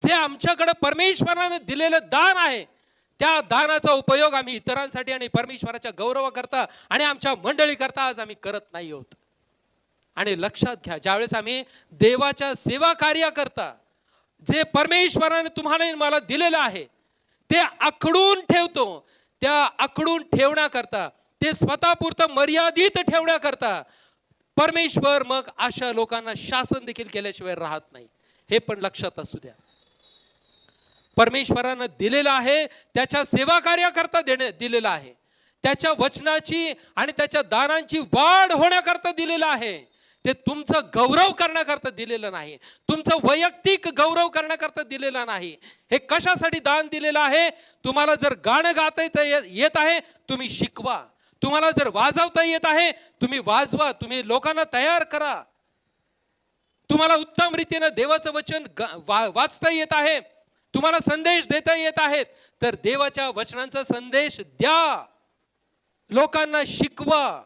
जे आमच्याकडे परमेश्वराने दिलेलं दान आहे, त्या दानाचा उपयोग आम्ही इतरांसाठी आणि परमेश्वराच्या गौरवाकरता आणि आमच्या मंडळीकरता आज आम्ही करत नाही आहोत. आणि लक्षात घ्या, ज्यावेळेस आम्ही देवाच्या सेवा कार्याकरता जे परमेश्वराने तुम्हाला आणि मला दिलेलं आहे ते आखडून ठेवतो, त्या आखडून ठेवण्याकरता, ते स्वतःपुरतं मर्यादित ठेवण्याकरता परमेश्वर मग अशा लोकांना शासन देखील केल्याशिवाय राहत नाही. हे पण लक्षात असू द्या. परमेश्वरानं दिलेलं आहे, त्याच्या सेवा कार्याकरता दिलेलं आहे, त्याच्या वचनाची आणि त्याच्या दानांची वाढ होण्याकरता दिलेलं आहे. ते तुमचं गौरव करण्याकरता दिलेलं नाही, तुमचं वैयक्तिक गौरव करण्याकरता दिलेलं नाही. हे कशासाठी दान दिलेलं आहे? तुम्हाला जर गाणं गाता येत आहे, तुम्ही शिकवा. तुम्हाला जर वाजवता येत आहे, तुम्ही वाजवा. तुम्ही लोकांना तयार करा. तुम्हाला उत्तम रीतीने देवाचं वचन वाचता येत आहे, तुम्हाला संदेश देता येत आहेत, तर देवाच्या वचनांचा संदेश द्या, लोकांना शिकवा.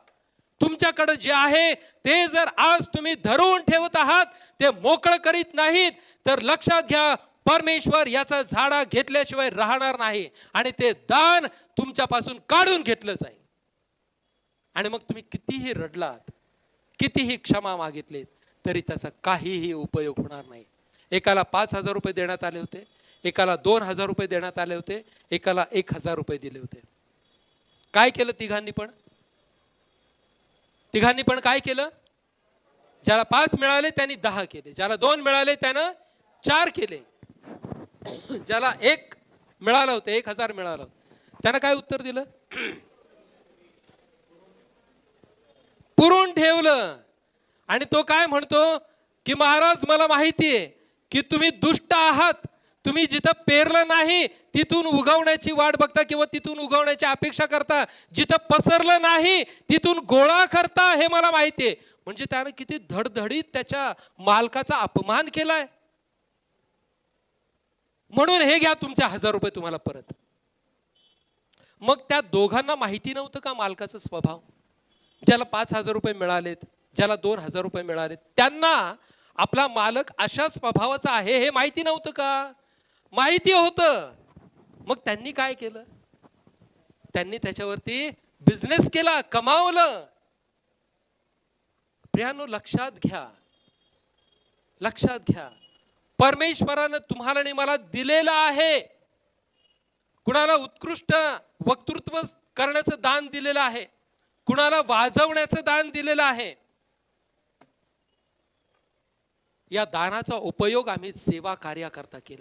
तुमच्याकडे जे आहे ते जर आज तुम्ही धरून ठेवत आहात, ते मोकळं करीत नाहीत, तर लक्षात घ्या, परमेश्वर याचा झाडा घेतल्याशिवाय राहणार नाही आणि ते दान तुमच्यापासून काढून घेतलं जाईल. आणि मग तुम्ही कितीही रडलात, कितीही क्षमा मागितलीत, तरी त्याचा काहीही उपयोग होणार नाही. एकाला 5,000 रुपये देण्यात आले होते, एकाला 2,000 रुपये देण्यात आले होते, एकाला 1,000 रुपये दिले होते. काय केलं तिघांनी पण? तिघांनी पण काय केलं? ज्याला 5 मिळाले त्यांनी 10 केले, ज्याला 2 मिळाले त्यानं 4 केले, ज्याला 1 मिळालं होतं, 1,000 मिळालं, त्यानं काय उत्तर दिलं? पुरून ठेवलं. आणि तो काय म्हणतो की महाराज, मला माहिती आहे की तुम्ही दुष्ट आहात, तुम्ही जिथं पेरलं नाही तिथून उगवण्याची वाट बघता किंवा तिथून उगवण्याची अपेक्षा करता, जिथं पसरलं नाही तिथून गोळा करता, हे मला माहिती आहे. म्हणजे त्यानं किती धडधडीत त्याच्या मालकाचा अपमान केलाय. म्हणून हे घ्या तुमचे 1,000 रुपये तुम्हाला परत. मग त्या दोघांना माहिती नव्हतं का मालकाचा स्वभाव? ज्याला 5,000 रुपये मिळालेत, ज्याला 2,000 रुपये मिळालेत, त्यांना आपला मालक अशा स्वभावाचा आहे हे माहिती नव्हतं का? माहिती होतं. मग त्यांनी काय केलं? त्यांनी त्याच्यावरती बिझनेस केला, कमावलं. प्रियानो, लक्षात घ्या, लक्षात घ्या, परमेश्वरानं तुम्हाला आणि मला दिलेलं आहे. कुणाला उत्कृष्ट वक्तृत्व करण्याचं दान दिलेलं आहे, कुणाला वाजवण्याचं दान दिलेलं आहे. या दानाचा उपयोग आम्ही सेवा कार्याकरता केला.